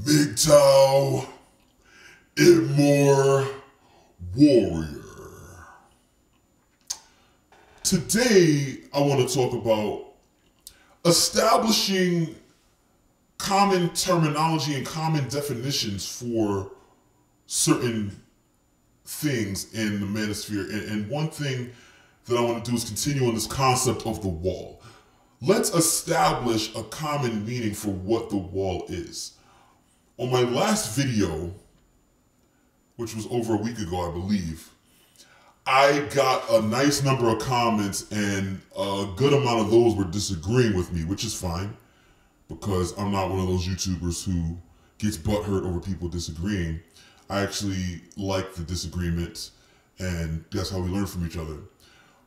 MGTOW, More Warrior. Today, I want to talk about establishing common terminology and common definitions for certain things in the manosphere. And one thing that I want to do is continue on this concept of the wall. Let's establish a common meaning for what the wall is. On my last video, which was over a week ago, I believe, I got a nice number of comments, and a good amount of those were disagreeing with me, which is fine, because I'm not one of those YouTubers who gets butthurt over people disagreeing. I actually like the disagreement, and that's how we learn from each other.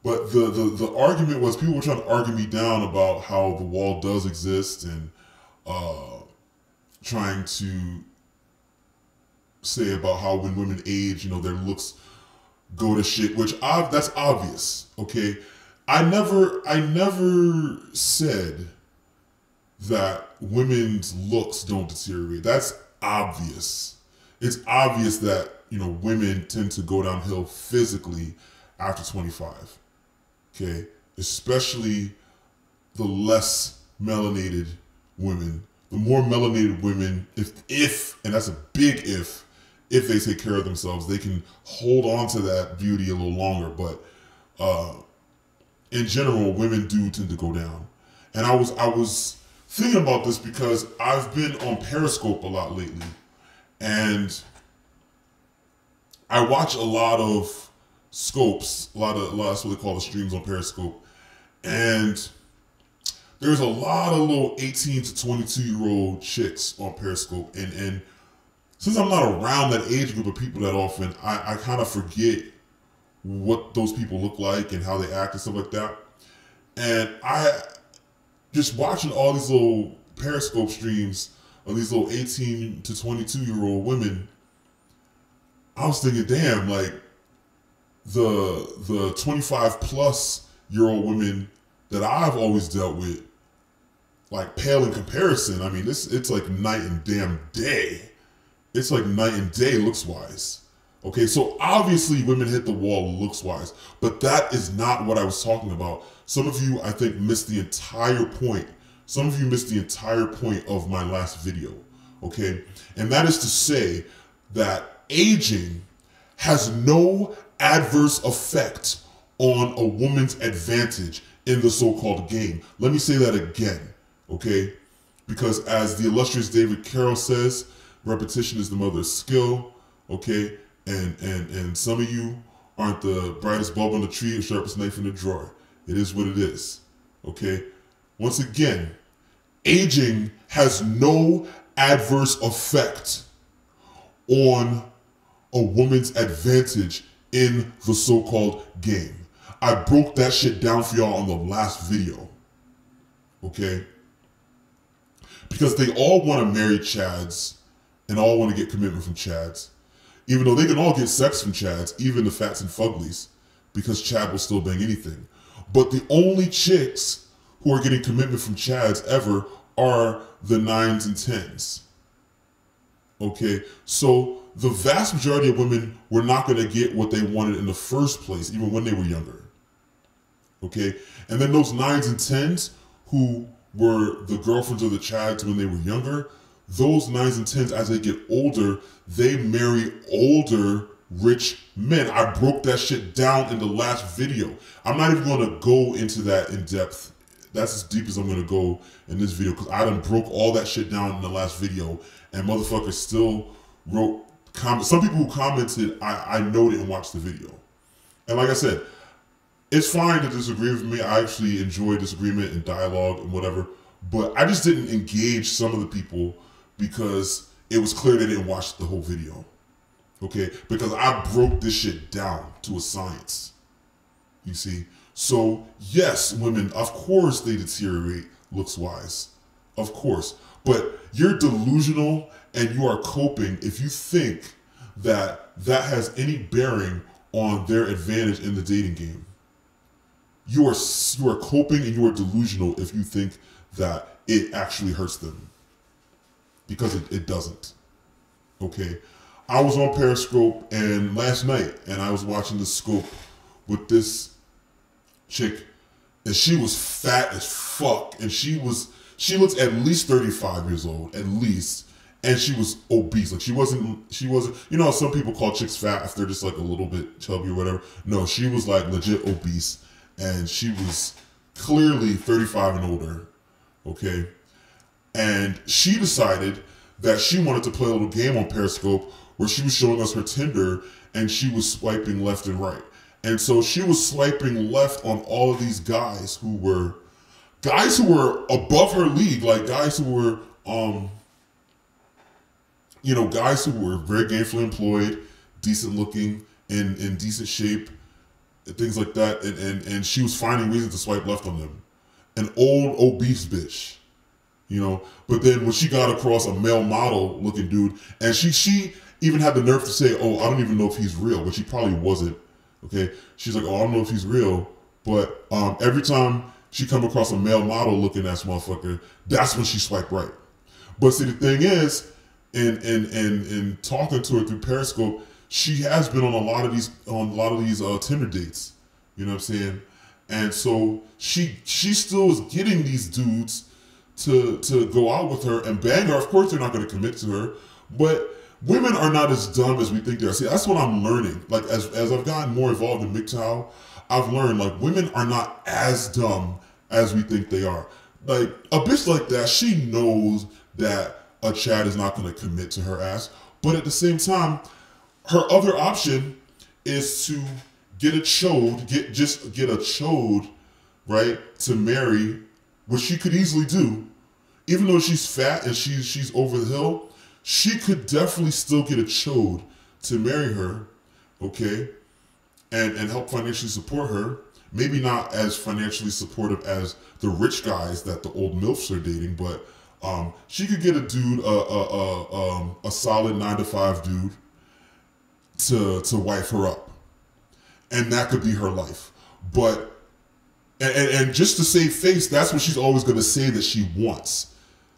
But the argument was, people were trying to argue me down about how the wall does exist, and trying to say about how when women age, you know, their looks go to shit, which that's obvious, okay? I never said that women's looks don't deteriorate. That's obvious. It's obvious that, you know, women tend to go downhill physically after 25, okay? Especially the less melanated women. The more melanated women, if, and that's a big if they take care of themselves, they can hold on to that beauty a little longer. But in general, women do tend to go down. And I was thinking about this because I've been on Periscope a lot lately, and I watch a lot of scopes, a lot that's what they call the streams on Periscope, and there's a lot of little 18 to 22-year-old chicks on Periscope, and since I'm not around that age group of people that often, I kind of forget what those people look like and how they act and stuff like that. And I just watching all these little Periscope streams of these little 18 to 22-year-old women, I was thinking, damn, like the 25-plus-year-old women that I've always dealt with, like, pale in comparison. I mean, it's like night and damn day. It's like night and day looks-wise. Okay, so obviously women hit the wall looks-wise, but that is not what I was talking about. Some of you, I think, missed the entire point. Some of you missed the entire point of my last video, okay? And that is to say that aging has no adverse effect on a woman's advantage in the so-called game. Let me say that again, okay? Because as the illustrious David Carroll says, repetition is the mother of skill, okay? And some of you aren't the brightest bulb on the tree or sharpest knife in the drawer. It is what it is, okay? Once again, aging has no adverse effect on a woman's advantage in the so-called game. I broke that shit down for y'all on the last video, okay? Because they all want to marry Chads and all want to get commitment from Chads, even though they can all get sex from Chads, even the fats and fuglies, because Chad will still bang anything. But the only chicks who are getting commitment from Chads ever are the 9s and 10s, okay? So the vast majority of women were not going to get what they wanted in the first place, even when they were younger, okay? And then those 9s and 10s who were the girlfriends of the Chads when they were younger, those 9s and 10s, as they get older, they marry older, rich men. I broke that shit down in the last video. I'm not even going to go into that in depth. That's as deep as I'm going to go in this video, because I done broke all that shit down in the last video, and motherfuckers still wrote comments. Some people who commented, I know didn't watch the video. And like I said, it's fine to disagree with me. I actually enjoy disagreement and dialogue and whatever, but I just didn't engage some of the people because it was clear they didn't watch the whole video, okay? Because I broke this shit down to a science, you see? So yes, women, of course they deteriorate looks-wise, of course, but you're delusional and you are coping if you think that that has any bearing on their advantage in the dating game. You are coping and you are delusional if you think that it actually hurts them. because it doesn't. Okay, I was on Periscope and last night, and I was watching the scope with this chick, and she was fat as fuck, and she looks at least 35 years old, at least, and she was obese. Like she wasn't, you know how some people call chicks fat if they're just like a little bit chubby or whatever? No, she was like legit obese, and she was clearly 35 and older, okay? And she decided that she wanted to play a little game on Periscope where she was showing us her Tinder and she was swiping left and right. And so she was swiping left on all of these guys who were above her league, like guys who were, you know, guys who were very gainfully employed, decent looking, in decent shape, things like that. And she was finding reasons to swipe left on them. An old obese bitch. You know, but then when she got across a male model looking dude, and she even had the nerve to say, oh, I don't even know if he's real, but she probably wasn't. Okay, she's like, oh, I don't know if he's real, but every time she come across a male model looking ass motherfucker, that's when she swiped right. But see, the thing is, in talking to her through Periscope, she has been on a lot of these Tinder dates. You know what I'm saying? And so she still is getting these dudes to go out with her and bang her. Of course, they're not going to commit to her, but women are not as dumb as we think they are. See, that's what I'm learning. Like as I've gotten more involved in MGTOW, I've learned like women are not as dumb as we think they are. Like a bitch like that, she knows that a Chad is not going to commit to her ass, but at the same time, her other option is to get a chode, get a chode, right, to marry, which she could easily do. Even though she's fat and she's over the hill, she could definitely still get a chode to marry her, okay, and help financially support her. Maybe not as financially supportive as the rich guys that the old MILFs are dating, but she could get a dude, a solid 9-to-5 dude to wife her up, and that could be her life. But and just to save face, that's what she's always going to say that she wants.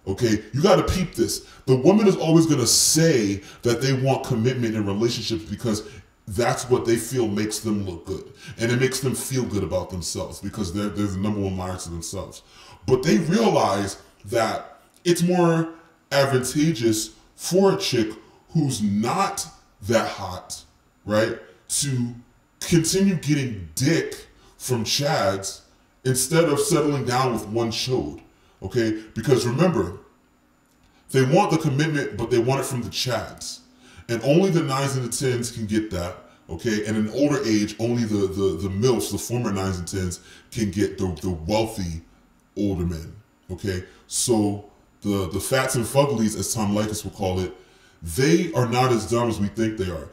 Okay, you got to peep this. The woman is always going to say that they want commitment in relationships because that's what they feel makes them look good. And it makes them feel good about themselves because they're the number one liar to themselves. But they realize that it's more advantageous for a chick who's not that hot, right, to continue getting dick from Chads instead of settling down with one chode. Okay, because remember, they want the commitment, but they want it from the Chads. And only the 9s and the 10s can get that, okay? And in older age, only the MILFs, the former 9s and 10s, can get the wealthy older men, okay? So the fats and fuglies, as Tom Likas will call it, they are not as dumb as we think they are.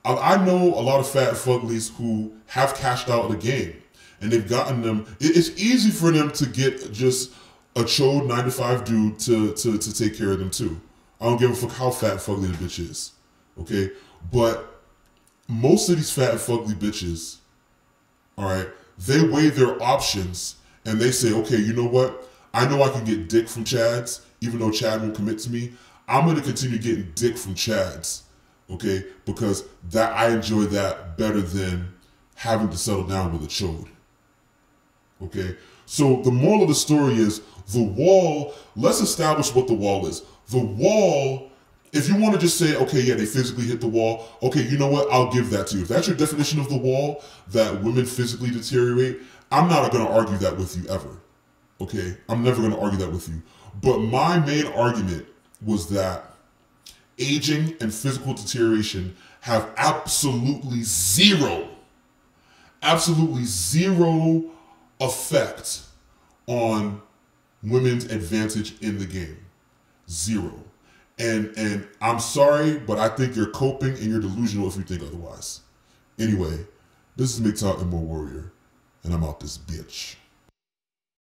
I know a lot of fat fuglies who have cashed out of the game, and they've gotten them. It's easy for them to get just a chode 9-to-5 dude to take care of them too. I don't give a fuck how fat and fugly the bitch is, okay? But most of these fat and fugly bitches, all right, they weigh their options and they say, okay, you know what? I know I can get dick from Chads, even though Chad won't commit to me. I'm gonna continue getting dick from Chads, okay? Because that I enjoy that better than having to settle down with a chode, okay? So the moral of the story is the wall, let's establish what the wall is. The wall, if you want to just say, okay, yeah, they physically hit the wall, okay, you know what, I'll give that to you. If that's your definition of the wall, that women physically deteriorate, I'm not going to argue that with you ever, okay? I'm never going to argue that with you. But my main argument was that aging and physical deterioration have absolutely zero effect on women's advantage in the game. Zero. And I'm sorry, but I think you're coping and you're delusional if you think otherwise. Anyway, this is MGTOW and More Warrior, and I'm out this bitch.